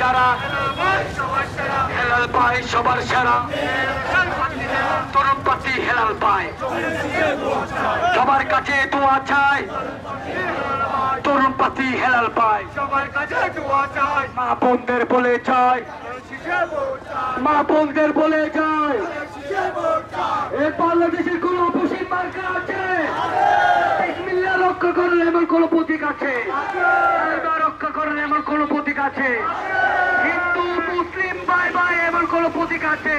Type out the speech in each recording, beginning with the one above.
যারা হেলাল পায় সবার সেরা তরুণ প্রার্থী হেলাল পায় সবার কাছে দোয়া চাই তরুণ প্রার্থী হেলাল পায় সবার কাছে দোয়া চাই মা বোনদের বলে চাই মা বোনদের বলে যায় এই বাংলাদেশের কোন অপসীম মার্কা আছে বিসমিল্লাহ রক্ষা করেন এমন কোন প্রতীক আছে রক্ষা করেন এমন কোন প্রতীক আছে হিন্দু মুসলিম বাই বাই এমন কোন প্রতীক আছে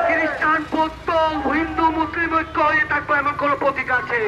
খ্রিস্টান বৌদ্ধ হিন্দু মুসলিম ঐক্য হয়ে থাকবো এমন কোন প্রতীক আছে